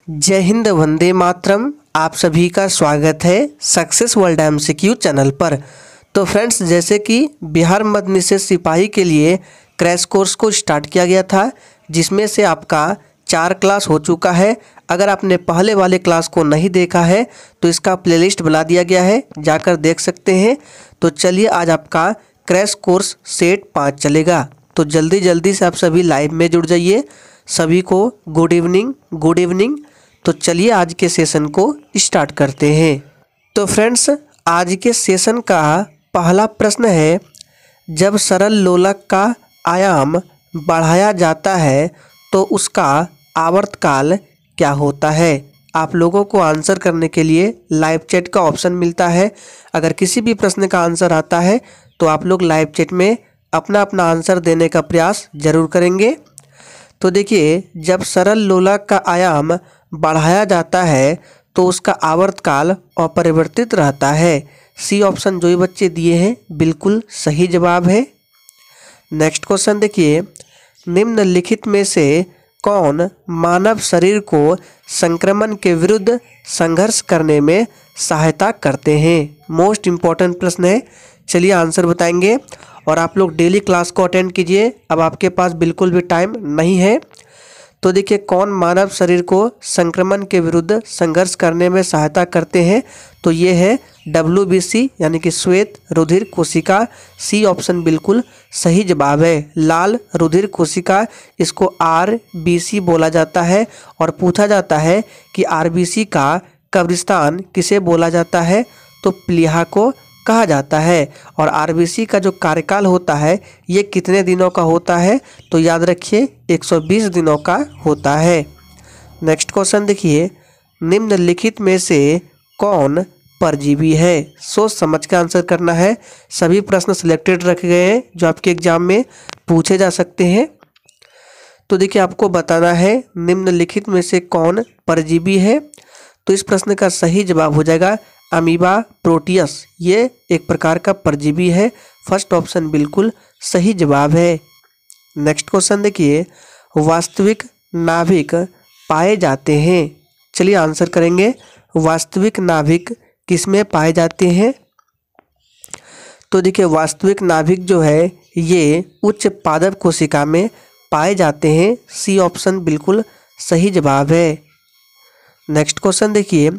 जय हिंद, वंदे मातरम। आप सभी का स्वागत है सक्सेस वर्ल्ड एमसीक्यू चैनल पर। तो फ्रेंड्स, जैसे कि बिहार मद्य निषेध सिपाही के लिए क्रैश कोर्स को स्टार्ट किया गया था, जिसमें से आपका 4 क्लास हो चुका है। अगर आपने पहले वाले क्लास को नहीं देखा है तो इसका प्लेलिस्ट बना दिया गया है, जाकर देख सकते हैं। तो चलिए, आज आपका क्रैश कोर्स सेट 5 चलेगा। तो जल्दी जल्दी से आप सभी लाइव में जुड़ जाइए। सभी को गुड इवनिंग, गुड इवनिंग। तो चलिए आज के सेशन को स्टार्ट करते हैं। तो फ्रेंड्स, आज के सेशन का पहला प्रश्न है, जब सरल लोलक का आयाम बढ़ाया जाता है तो उसका आवर्तकाल क्या होता है। आप लोगों को आंसर करने के लिए लाइव चैट का ऑप्शन मिलता है। अगर किसी भी प्रश्न का आंसर आता है तो आप लोग लाइव चैट में अपना अपना आंसर देने का प्रयास जरूर करेंगे। तो देखिए, जब सरल लोलक का आयाम बढ़ाया जाता है तो उसका आवर्तकाल अपरिवर्तित रहता है। सी ऑप्शन जो ये बच्चे दिए हैं बिल्कुल सही जवाब है। नेक्स्ट क्वेश्चन देखिए, निम्नलिखित में से कौन मानव शरीर को संक्रमण के विरुद्ध संघर्ष करने में सहायता करते हैं। मोस्ट इम्पॉर्टेंट प्रश्न है। चलिए आंसर बताएंगे और आप लोग डेली क्लास को अटेंड कीजिए। अब आपके पास बिल्कुल भी टाइम नहीं है। तो देखिए, कौन मानव शरीर को संक्रमण के विरुद्ध संघर्ष करने में सहायता करते हैं। तो ये है WBC यानी कि श्वेत रुधिर कोशिका। सी ऑप्शन बिल्कुल सही जवाब है। लाल रुधिर कोशिका, इसको RBC बोला जाता है। और पूछा जाता है कि RBC का कब्रिस्तान किसे बोला जाता है। तो प्लीहा को कहा जाता है। और RBC का जो कार्यकाल होता है ये कितने दिनों का होता है। तो याद रखिए 120 दिनों का होता है। नेक्स्ट क्वेश्चन देखिए, निम्नलिखित में से कौन परजीवी है। सोच समझ के आंसर करना है। सभी प्रश्न सिलेक्टेड रखे गए हैं जो आपके एग्जाम में पूछे जा सकते हैं। तो देखिए, आपको बताना है निम्नलिखित में से कौन परजीवी है। तो इस प्रश्न का सही जवाब हो जाएगा अमीबा प्रोटियस। ये एक प्रकार का परजीवी है। फर्स्ट ऑप्शन बिल्कुल सही जवाब है। नेक्स्ट क्वेश्चन देखिए, वास्तविक नाभिक पाए जाते हैं। चलिए आंसर करेंगे। वास्तविक नाभिक किसमें पाए जाते हैं। तो देखिए, वास्तविक नाभिक जो है ये उच्च पादप कोशिका में पाए जाते हैं। सी ऑप्शन बिल्कुल सही जवाब है। नेक्स्ट क्वेश्चन देखिए,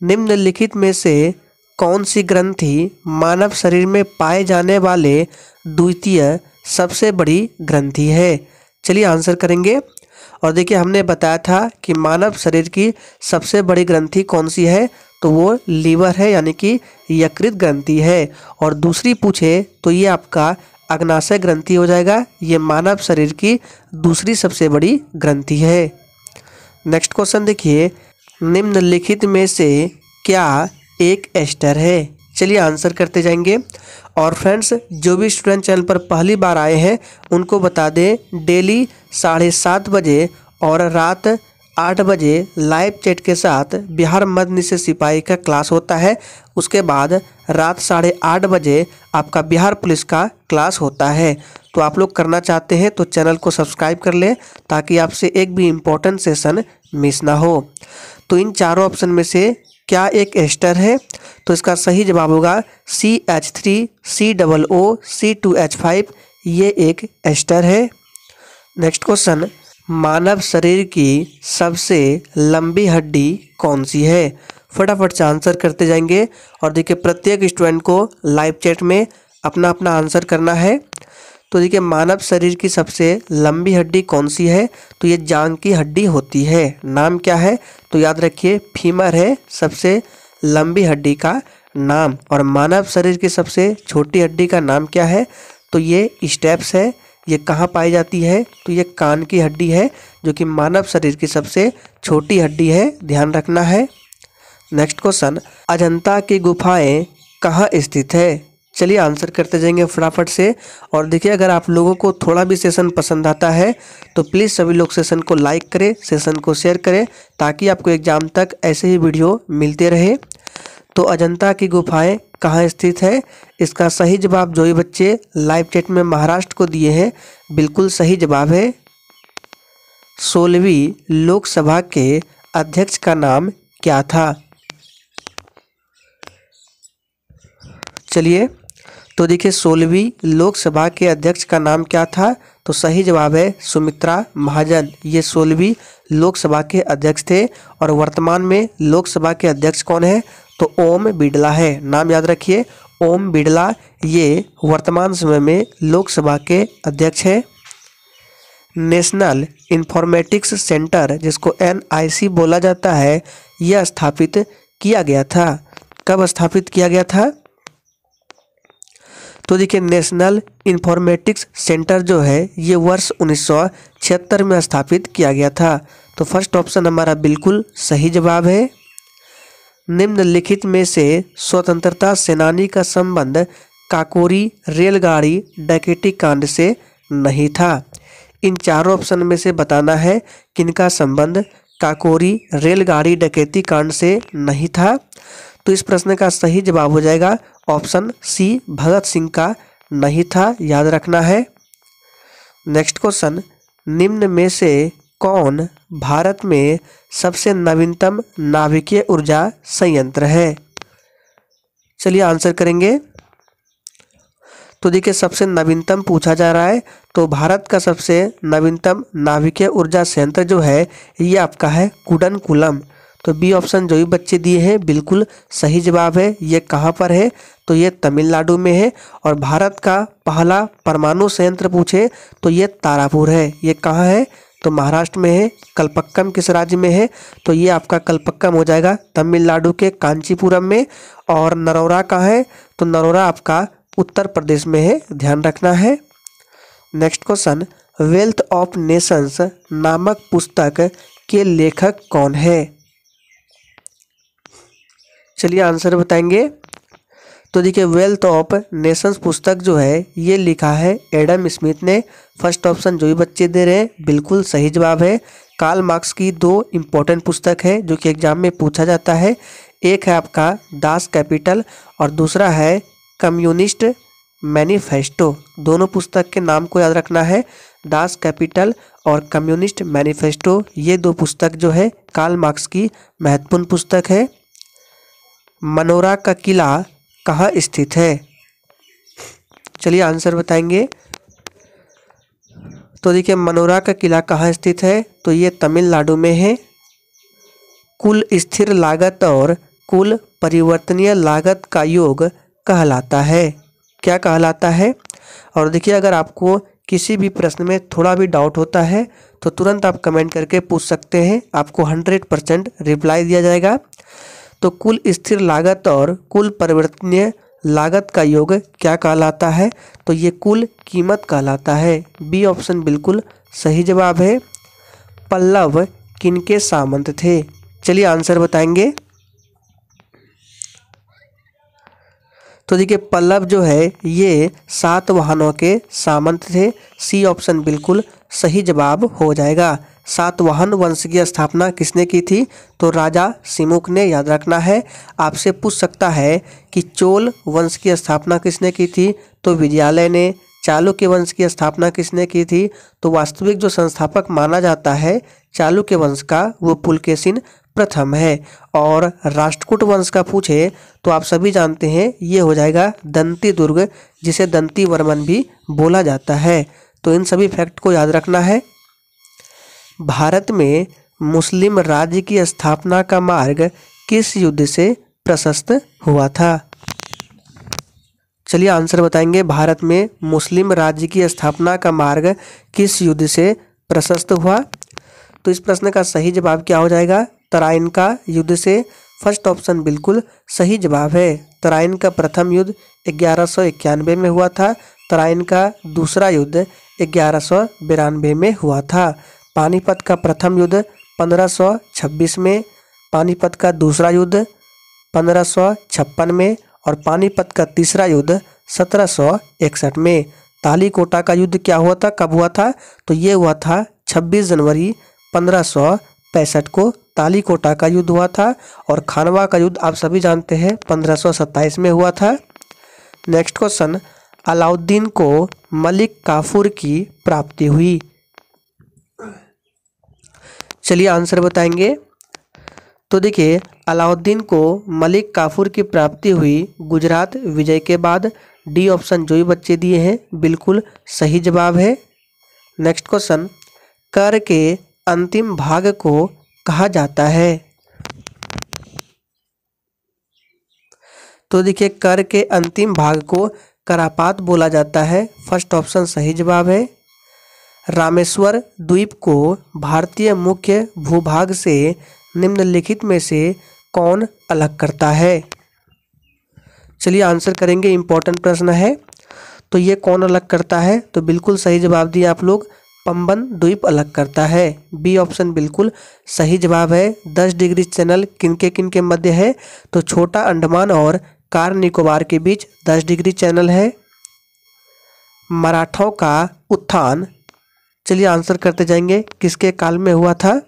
निम्नलिखित में से कौन सी ग्रंथि मानव शरीर में पाए जाने वाले द्वितीय सबसे बड़ी ग्रंथि है। चलिए आंसर करेंगे। और देखिए, हमने बताया था कि मानव शरीर की सबसे बड़ी ग्रंथि कौन सी है। तो वो लीवर है यानी कि यकृत ग्रंथि है। और दूसरी पूछे तो ये आपका अग्नाशय ग्रंथि हो जाएगा। ये मानव शरीर की दूसरी सबसे बड़ी ग्रंथि है। नेक्स्ट क्वेश्चन देखिए, निम्नलिखित में से क्या एक एस्टर है। चलिए आंसर करते जाएंगे। और फ्रेंड्स, जो भी स्टूडेंट चैनल पर पहली बार आए हैं उनको बता दें, डेली 7:30 बजे और रात 8 बजे लाइव चैट के साथ बिहार मद्य निषेध सिपाही का क्लास होता है। उसके बाद रात 8:30 बजे आपका बिहार पुलिस का क्लास होता है। तो आप लोग करना चाहते हैं तो चैनल को सब्सक्राइब कर लें ताकि आपसे एक भी इम्पोर्टेंट सेशन मिस ना हो। तो इन चारों ऑप्शन में से क्या एक एस्टर है। तो इसका सही जवाब होगा CH3 COO C2H5। ये एक एस्टर है। नेक्स्ट क्वेश्चन, मानव शरीर की सबसे लंबी हड्डी कौन सी है। फटाफट से आंसर करते जाएंगे। और देखिए, प्रत्येक स्टूडेंट को लाइव चैट में अपना अपना आंसर करना है। तो देखिए, मानव शरीर की सबसे लंबी हड्डी कौन सी है। तो ये जांघ की हड्डी होती है। नाम क्या है। तो याद रखिए फीमर है सबसे लंबी हड्डी का नाम। और मानव शरीर की सबसे छोटी हड्डी का नाम क्या है। तो ये स्टेप्स है। ये कहाँ पाई जाती है। तो ये कान की हड्डी है जो कि मानव शरीर की सबसे छोटी हड्डी है, ध्यान रखना है। नेक्स्ट क्वेश्चन, अजंता की गुफाएं कहाँ स्थित है। चलिए आंसर करते जाएंगे फटाफट से। और देखिए, अगर आप लोगों को थोड़ा भी सेशन पसंद आता है तो प्लीज़ सभी लोग सेशन को लाइक करें, सेशन को शेयर करें ताकि आपको एग्जाम तक ऐसे ही वीडियो मिलते रहे। तो अजंता की गुफाएं कहाँ स्थित है। इसका सही जवाब जो ये बच्चे लाइव चैट में महाराष्ट्र को दिए हैं बिल्कुल सही जवाब है। 16वीं लोकसभा के अध्यक्ष का नाम क्या था? चलिए, तो देखिए 16वीं लोकसभा के अध्यक्ष का नाम क्या था? तो सही जवाब है सुमित्रा महाजन। ये 16वीं लोकसभा के अध्यक्ष थे। और वर्तमान में लोकसभा के अध्यक्ष कौन है? तो ओम बिड़ला है। नाम याद रखिए, ओम बिड़ला ये वर्तमान समय में लोकसभा के अध्यक्ष है। नेशनल इंफॉर्मेटिक्स सेंटर, जिसको NIC बोला जाता है, यह स्थापित किया गया था। कब स्थापित किया गया था? तो देखिए नेशनल इंफॉर्मेटिक्स सेंटर जो है ये वर्ष 1976 में स्थापित किया गया था। तो फर्स्ट ऑप्शन हमारा बिल्कुल सही जवाब है। निम्नलिखित में से स्वतंत्रता सेनानी का संबंध काकोरी रेलगाड़ी डकैती कांड से नहीं था। इन चारों ऑप्शन में से बताना है किनका संबंध काकोरी रेलगाड़ी डकैती कांड से नहीं था। तो इस प्रश्न का सही जवाब हो जाएगा ऑप्शन सी, भगत सिंह का नहीं था। याद रखना है। नेक्स्ट क्वेश्चन, निम्न में से कौन भारत में सबसे नवीनतम नाभिकीय ऊर्जा संयंत्र है? चलिए आंसर करेंगे। तो देखिए सबसे नवीनतम पूछा जा रहा है, तो भारत का सबसे नवीनतम नाभिकीय ऊर्जा संयंत्र जो है ये आपका है कुडनकुलम। तो बी ऑप्शन जो भी बच्चे दिए हैं बिल्कुल सही जवाब है। ये कहाँ पर है? तो ये तमिलनाडु में है। और भारत का पहला परमाणु संयंत्र पूछे तो ये तारापुर है। ये कहाँ है? तो महाराष्ट्र में है। कलपक्कम किस राज्य में है? तो ये आपका कलपक्कम हो जाएगा तमिलनाडु के कांचीपुरम में। और नरोरा कहाँ है? तो नरोरा आपका उत्तर प्रदेश में है। ध्यान रखना है। Next question, wealth of Nations नामक पुस्तक के लेखक कौन है? चलिए आंसर बताएंगे। तो देखिए वेल्थ ऑफ नेशंस पुस्तक जो है ये लिखा है एडम स्मिथ ने। फर्स्ट ऑप्शन जो भी बच्चे दे रहे हैं बिल्कुल सही जवाब है। कार्ल मार्क्स की दो इम्पोर्टेंट पुस्तक है जो कि एग्जाम में पूछा जाता है। एक है आपका दास कैपिटल और दूसरा है कम्युनिस्ट मैनिफेस्टो। दोनों पुस्तक के नाम को याद रखना है, दास कैपिटल और कम्युनिस्ट मैनिफेस्टो। ये दो पुस्तक जो है कार्ल मार्क्स की महत्वपूर्ण पुस्तक है। मनोरा का किला कहाँ स्थित है? चलिए आंसर बताएंगे। तो देखिए मनोरा का किला कहाँ स्थित है? तो ये तमिलनाडु में है। कुल स्थिर लागत और कुल परिवर्तनीय लागत का योग कहलाता है। क्या कहलाता है? और देखिए अगर आपको किसी भी प्रश्न में थोड़ा भी डाउट होता है तो तुरंत आप कमेंट करके पूछ सकते हैं, आपको 100% रिप्लाई दिया जाएगा। तो कुल स्थिर लागत और कुल परिवर्तनीय लागत का योग क्या कहलाता है? तो ये कुल कीमत कहलाता है। बी ऑप्शन बिल्कुल सही जवाब है। पल्लव किनके सामंत थे? चलिए आंसर बताएंगे। तो देखिए पल्लव जो है ये सातवाहनों के सामंत थे। सी ऑप्शन बिल्कुल सही जवाब हो जाएगा। सातवाहन वंश की स्थापना किसने की थी? तो राजा सिमुक ने। याद रखना है। आपसे पूछ सकता है कि चोल वंश की स्थापना किसने की थी? तो विजयालय ने। चालुक्य वंश की स्थापना किसने की थी? तो वास्तविक जो संस्थापक माना जाता है चालुक्य वंश का वो पुलकेशिन प्रथम है। और राष्ट्रकूट वंश का पूछे तो आप सभी जानते हैं ये हो जाएगा दंती दुर्ग, जिसे दंती वर्मन भी बोला जाता है। तो इन सभी फैक्ट को याद रखना है। भारत में मुस्लिम राज्य की स्थापना का मार्ग किस युद्ध से प्रशस्त हुआ था? चलिए आंसर बताएंगे। भारत में मुस्लिम राज्य की स्थापना का मार्ग किस युद्ध से प्रशस्त हुआ? तो इस प्रश्न का सही जवाब क्या हो जाएगा? तराइन का युद्ध से। फर्स्ट ऑप्शन बिल्कुल सही जवाब है। तराइन का प्रथम युद्ध 1191 में हुआ था। तराइन का दूसरा युद्ध 1192 में हुआ था। पानीपत का प्रथम युद्ध 1526 में, पानीपत का दूसरा युद्ध 1556 में और पानीपत का तीसरा युद्ध 1761 में। तालीकोटा का युद्ध क्या हुआ था, कब हुआ था? तो ये हुआ था 26 जनवरी 1565 को तालीकोटा का युद्ध हुआ था। और खानवा का युद्ध आप सभी जानते हैं 1527 में हुआ था। नेक्स्ट क्वेश्चन, अलाउद्दीन को मलिक काफूर की प्राप्ति हुई। चलिए आंसर बताएंगे। तो देखिए अलाउद्दीन को मलिक काफूर की प्राप्ति हुई गुजरात विजय के बाद। डी ऑप्शन जो भी बच्चे दिए हैं बिल्कुल सही जवाब है। नेक्स्ट क्वेश्चन, कर के अंतिम भाग को कहा जाता है? तो देखिए कर के अंतिम भाग को करापात बोला जाता है। फर्स्ट ऑप्शन सही जवाब है। रामेश्वर द्वीप को भारतीय मुख्य भूभाग से निम्नलिखित में से कौन अलग करता है? चलिए आंसर करेंगे, इंपॉर्टेंट प्रश्न है। तो ये कौन अलग करता है? तो बिल्कुल सही जवाब दिए आप लोग, पंबन द्वीप अलग करता है। बी ऑप्शन बिल्कुल सही जवाब है। 10 डिग्री चैनल किनके मध्य है? तो छोटा अंडमान और कार निकोबार के बीच 10 डिग्री चैनल है। मराठों का उत्थान, चलिए आंसर करते जाएंगे, किसके काल में हुआ था?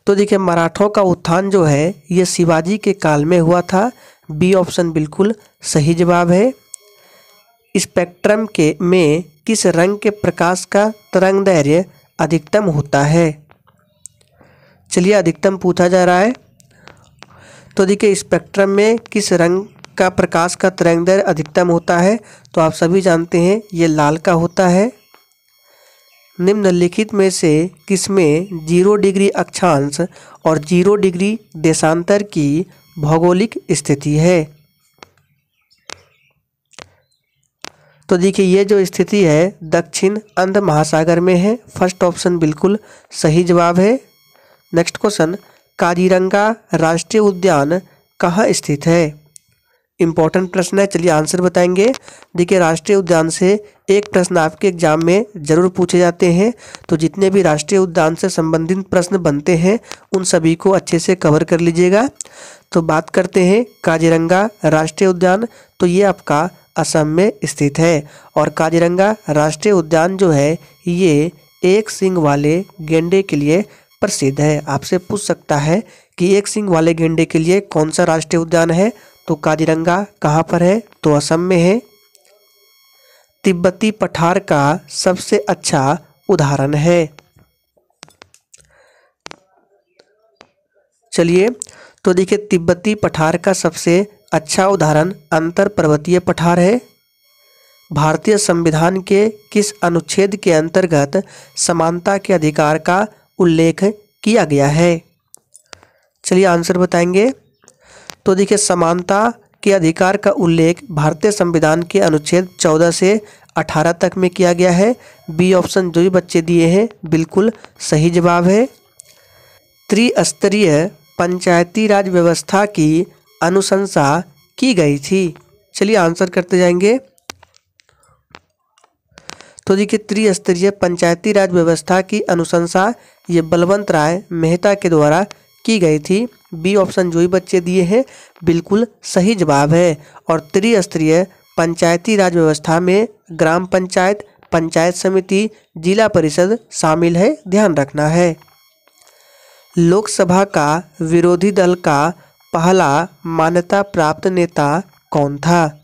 तो देखिए मराठों का उत्थान जो है ये शिवाजी के काल में हुआ था। बी ऑप्शन बिल्कुल सही जवाब है। स्पेक्ट्रम के में किस रंग के प्रकाश का तरंगदैर्घ्य अधिकतम होता है? चलिए अधिकतम पूछा जा रहा है। तो देखिए स्पेक्ट्रम में किस रंग का प्रकाश का तरंगदैर्घ्य अधिकतम होता है? तो आप सभी जानते हैं ये लाल का होता है। निम्नलिखित में से किसमें 0 डिग्री अक्षांश और 0 डिग्री देशांतर की भौगोलिक स्थिति है? तो देखिए ये जो स्थिति है दक्षिण अंध महासागर में है। फर्स्ट ऑप्शन बिल्कुल सही जवाब है। नेक्स्ट क्वेश्चन, काजीरंगा राष्ट्रीय उद्यान कहाँ स्थित है? इंपॉर्टेंट प्रश्न है, चलिए आंसर बताएंगे। देखिए राष्ट्रीय उद्यान से एक प्रश्न आपके एग्जाम में जरूर पूछे जाते हैं, तो जितने भी राष्ट्रीय उद्यान से संबंधित प्रश्न बनते हैं उन सभी को अच्छे से कवर कर लीजिएगा। तो बात करते हैं काजीरंगा राष्ट्रीय उद्यान, तो ये आपका असम में स्थित है। और काजीरंगा राष्ट्रीय उद्यान जो है ये एक सींग वाले गेंडे के लिए प्रसिद्ध है। आपसे पूछ सकता है कि एक सींग वाले गेंडे के लिए कौन सा राष्ट्रीय उद्यान है? तो काजीरंगा कहाँ पर है? तो असम में है। तिब्बती पठार का सबसे अच्छा उदाहरण है? चलिए तो देखिए तिब्बती पठार का सबसे अच्छा उदाहरण अंतर पर्वतीय पठार है। भारतीय संविधान के किस अनुच्छेद के अंतर्गत समानता के अधिकार का उल्लेख किया गया है? चलिए आंसर बताएंगे। तो देखिए समानता के अधिकार का उल्लेख भारतीय संविधान के अनुच्छेद 14 से 18 तक में किया गया है। बी ऑप्शन जो भी बच्चे दिए हैं बिल्कुल सही जवाब है। त्रिस्तरीय पंचायती राज व्यवस्था की अनुशंसा की गई थी। चलिए आंसर करते जाएंगे। तो देखिए त्रिस्तरीय पंचायती राज व्यवस्था की अनुशंसा ये बलवंत राय मेहता के द्वारा की गई थी। बी ऑप्शन जो भी बच्चे दिए हैं बिल्कुल सही जवाब है। और त्रिस्तरीय पंचायती राज व्यवस्था में ग्राम पंचायत, पंचायत समिति, जिला परिषद शामिल है, ध्यान रखना है। लोकसभा का विरोधी दल का पहला मान्यता प्राप्त नेता कौन था?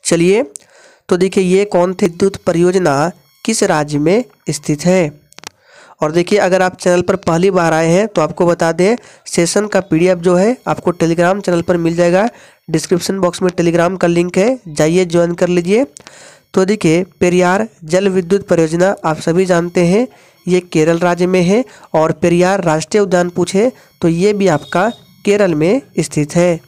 चलिए तो देखिए ये कौन थे? विद्युत परियोजना किस राज्य में स्थित है? और देखिए अगर आप चैनल पर पहली बार आए हैं तो आपको बता दें सेशन का पीडीएफ जो है आपको टेलीग्राम चैनल पर मिल जाएगा। डिस्क्रिप्शन बॉक्स में टेलीग्राम का लिंक है, जाइए ज्वाइन कर लीजिए। तो देखिए पेरियार जल विद्युत परियोजना आप सभी जानते हैं ये केरल राज्य में है। और पेरियार राष्ट्रीय उद्यान पूछे तो ये भी आपका केरल में स्थित है।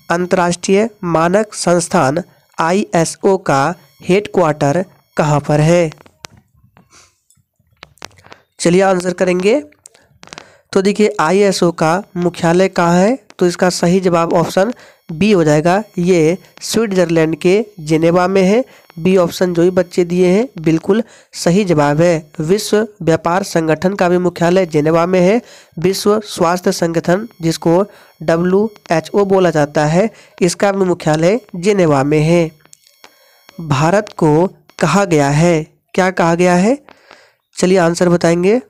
अंतर्राष्ट्रीय मानक संस्थान ISO का हेडक्वार्टर कहाँ पर है? चलिए आंसर करेंगे। तो देखिए ISO का मुख्यालय कहाँ है? तो इसका सही जवाब ऑप्शन बी हो जाएगा। ये स्विट्जरलैंड के जिनेवा में है। बी ऑप्शन जो भी बच्चे दिए हैं बिल्कुल सही जवाब है। विश्व व्यापार संगठन का भी मुख्यालय जिनेवा में है। विश्व स्वास्थ्य संगठन जिसको WHO बोला जाता है इसका भी मुख्यालय जिनेवा में है। भारत को कहा गया है, क्या कहा गया है? चलिए आंसर बताएंगे।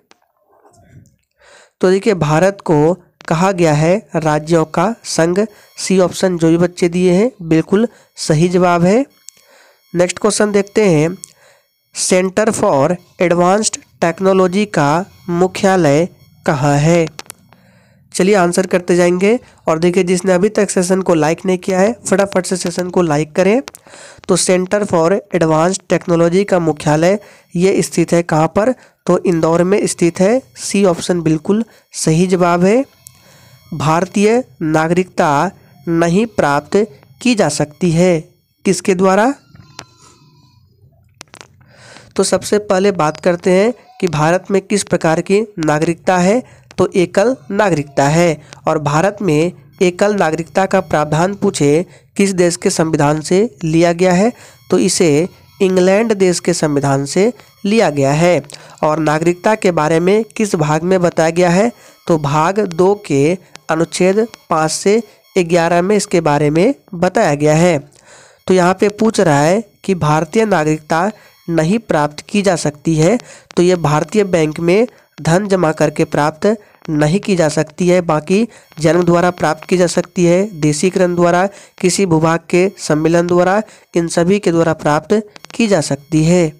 तो देखिए भारत को कहा गया है राज्यों का संघ। सी ऑप्शन जो भी बच्चे दिए हैं बिल्कुल सही जवाब है। नेक्स्ट क्वेश्चन देखते हैं। सेंटर फॉर एडवांस्ड टेक्नोलॉजी का मुख्यालय कहाँ है? चलिए आंसर करते जाएंगे। और देखिए, जिसने अभी तक सेशन को लाइक नहीं किया है फटाफट से सेशन को लाइक करें। तो सेंटर फॉर एडवांस्ड टेक्नोलॉजी का मुख्यालय ये स्थित है कहाँ पर? तो इंदौर में स्थित है। सी ऑप्शन बिल्कुल सही जवाब है। भारतीय नागरिकता नहीं प्राप्त की जा सकती है, किसके द्वारा? तो सबसे पहले बात करते हैं कि भारत में किस प्रकार की नागरिकता है। तो एकल नागरिकता है। और भारत में एकल नागरिकता का प्रावधान पूछे किस देश के संविधान से लिया गया है? तो इसे इंग्लैंड देश के संविधान से लिया गया है। और नागरिकता के बारे में किस भाग में बताया गया है? तो भाग 2 के अनुच्छेद 5 से 11 में इसके बारे में बताया गया है। तो यहाँ पे पूछ रहा है कि भारतीय नागरिकता नहीं प्राप्त की जा सकती है। तो ये भारतीय बैंक में धन जमा करके प्राप्त नहीं की जा सकती है, बाकी जन्म द्वारा प्राप्त की जा सकती है, देशीकरण द्वारा, किसी भूभाग के सम्मेलन द्वारा, इन सभी के द्वारा प्राप्त की जा सकती है।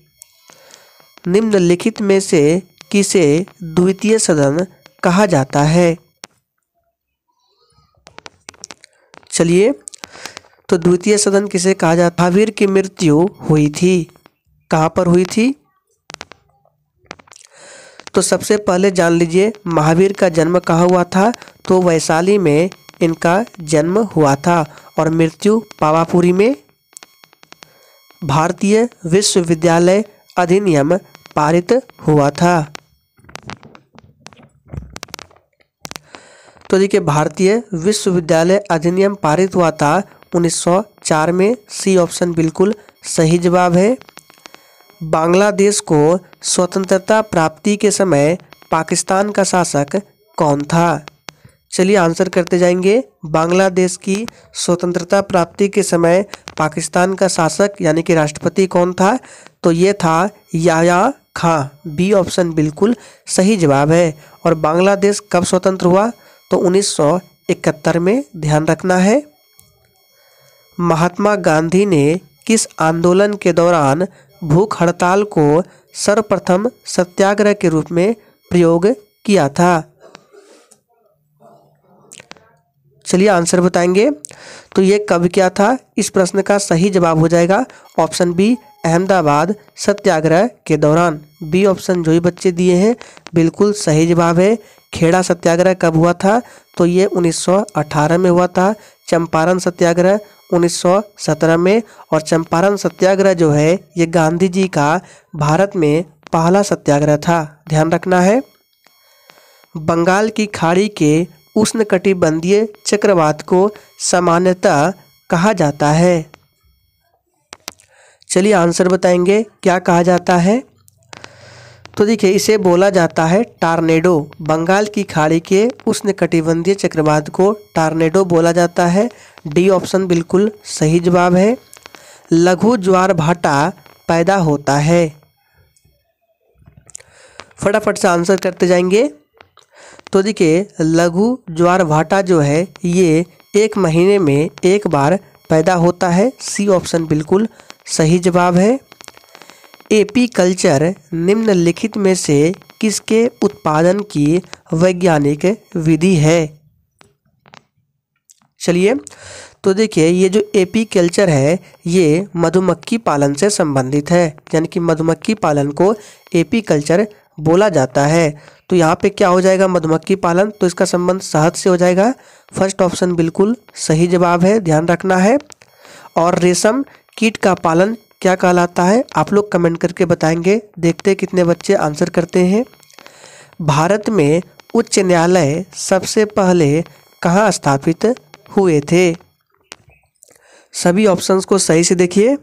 निम्नलिखित में से किसे द्वितीय सदन कहा जाता है? चलिए, तो द्वितीय सदन किसे कहा जाता है? महावीर की मृत्यु हुई थी, कहाँ पर हुई थी? तो सबसे पहले जान लीजिए महावीर का जन्म कहाँ हुआ था? तो वैशाली में इनका जन्म हुआ था। और मृत्यु पावापुरी में। भारतीय विश्वविद्यालय अधिनियम पारित हुआ था। तो देखिए, भारतीय विश्वविद्यालय अधिनियम पारित हुआ था 1904 में। सी ऑप्शन बिल्कुल सही जवाब है। बांग्लादेश को स्वतंत्रता प्राप्ति के समय पाकिस्तान का शासक कौन था? चलिए आंसर करते जाएंगे। बांग्लादेश की स्वतंत्रता प्राप्ति के समय पाकिस्तान का शासक यानी कि राष्ट्रपति कौन था? तो ये था याह्या खां। बी ऑप्शन बिल्कुल सही जवाब है। और बांग्लादेश कब स्वतंत्र हुआ? तो 1971 में, ध्यान रखना है। महात्मा गांधी ने किस आंदोलन के दौरान भूख हड़ताल को सर्वप्रथम सत्याग्रह के रूप में प्रयोग किया था? चलिए आंसर बताएंगे। तो ये कब किया था? इस प्रश्न का सही जवाब हो जाएगा ऑप्शन बी, अहमदाबाद सत्याग्रह के दौरान। बी ऑप्शन जो ही बच्चे दिए हैं बिल्कुल सही जवाब है। खेड़ा सत्याग्रह कब हुआ था? तो ये 1918 में हुआ था। चंपारण सत्याग्रह 1917 में। और चंपारण सत्याग्रह जो है ये गांधी जी का भारत में पहला सत्याग्रह था, ध्यान रखना है। बंगाल की खाड़ी के उष्णकटिबंधीय चक्रवात को सामान्यतः कहा जाता है? चलिए आंसर बताएंगे क्या कहा जाता है। तो देखिए, इसे बोला जाता है टार्नेडो। बंगाल की खाड़ी के उष्णकटिबंधीय चक्रवात को टार्नेडो बोला जाता है। डी ऑप्शन बिल्कुल सही जवाब है। लघु ज्वार भाटा पैदा होता है। फटाफट से आंसर करते जाएंगे। तो देखिए, लघु ज्वार भाटा जो है ये 1 महीने में एक बार पैदा होता है। सी ऑप्शन बिल्कुल सही जवाब है। एपी कल्चर निम्नलिखित में से किसके उत्पादन की वैज्ञानिक विधि है? चलिए, तो देखिए, ये जो एपी कल्चर है ये मधुमक्खी पालन से संबंधित है, यानी कि मधुमक्खी पालन को एपी कल्चर बोला जाता है। तो यहाँ पे क्या हो जाएगा? मधुमक्खी पालन। तो इसका संबंध शहद से हो जाएगा। फर्स्ट ऑप्शन बिल्कुल सही जवाब है, ध्यान रखना है। और रेशम कीट का पालन क्या कहलाता है? आप लोग कमेंट करके बताएंगे। देखते हैं कितने बच्चे आंसर करते हैं। भारत में उच्च न्यायालय सबसे पहले कहाँ स्थापित हुए थे? सभी ऑप्शंस को सही से देखिए।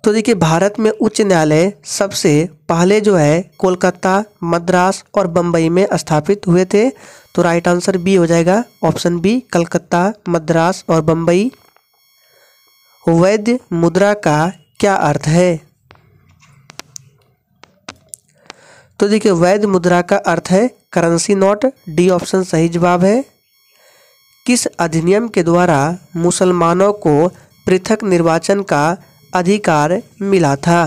तो देखिए, भारत में उच्च न्यायालय सबसे पहले जो है कोलकाता, मद्रास और बम्बई में स्थापित हुए थे। तो राइट आंसर बी हो जाएगा, ऑप्शन बी, कलकत्ता, मद्रास और बम्बई। वैध मुद्रा का क्या अर्थ है? तो देखिए, वैध मुद्रा का अर्थ है करेंसी नोट। डी ऑप्शन सही जवाब है। किस अधिनियम के द्वारा मुसलमानों को पृथक निर्वाचन का अधिकार मिला था?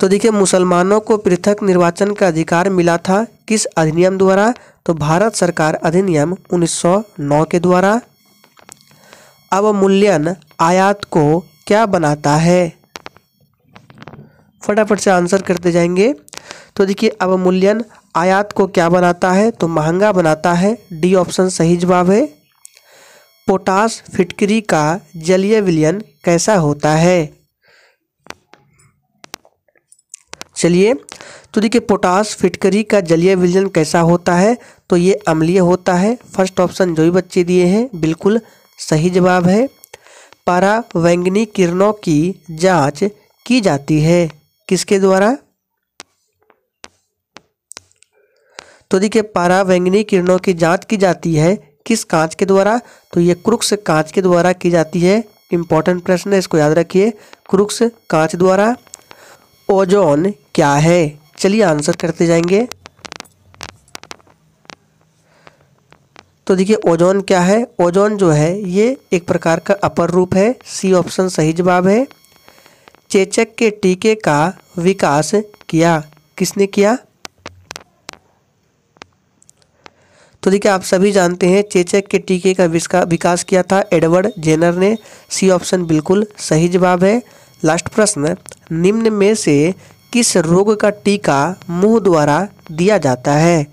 तो देखिए, मुसलमानों को पृथक निर्वाचन का अधिकार मिला था किस अधिनियम द्वारा? तो भारत सरकार अधिनियम 1909 के द्वारा। अवमूल्यन आयात को क्या बनाता है? फटाफट से आंसर करते जाएंगे। तो देखिए, अवमूल्यन आयात को क्या बनाता है? तो महंगा बनाता है। डी ऑप्शन सही जवाब है। पोटाश फिटकरी का जलीय विलयन कैसा होता है? चलिए, तो देखिए, पोटाश फिटकरी का जलीय विलयन कैसा होता है? तो ये अम्लीय होता है। फर्स्ट ऑप्शन जो भी बच्चे दिए हैं बिल्कुल सही जवाब है। परावैंगनी किरणों की जांच की जाती है किसके द्वारा? तो देखिए, परावैंगनी किरणों की जांच की जाती है किस कांच के द्वारा? तो ये क्रुक्स कांच के द्वारा की जाती है। इंपॉर्टेंट प्रश्न है, इसको याद रखिए, क्रुक्स कांच द्वारा। ओजोन क्या है? चलिए आंसर करते जाएंगे। तो देखिए, ओजोन क्या है? ओजोन जो है ये एक प्रकार का अपर रूप है। सी ऑप्शन सही जवाब है। चेचक के टीके का विकास किया किसने किया? तो देखिए, आप सभी जानते हैं चेचक के टीके का विकास किया था एडवर्ड जेनर ने। सी ऑप्शन बिल्कुल सही जवाब है। लास्ट प्रश्न, निम्न में से किस रोग का टीका मुंह द्वारा दिया जाता है?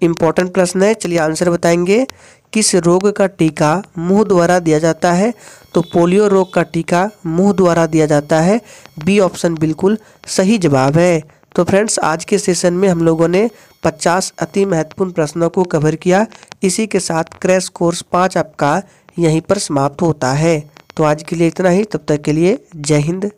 इंपॉर्टेंट प्रश्न है, चलिए आंसर बताएंगे। किस रोग का टीका मुंह द्वारा दिया जाता है? तो पोलियो रोग का टीका मुंह द्वारा दिया जाता है। बी ऑप्शन बिल्कुल सही जवाब है। तो फ्रेंड्स, आज के सेशन में हम लोगों ने 50 अति महत्वपूर्ण प्रश्नों को कवर किया। इसी के साथ क्रैश कोर्स 5 आपका यहीं पर समाप्त होता है। तो आज के लिए इतना ही, तब तक के लिए जय हिंद।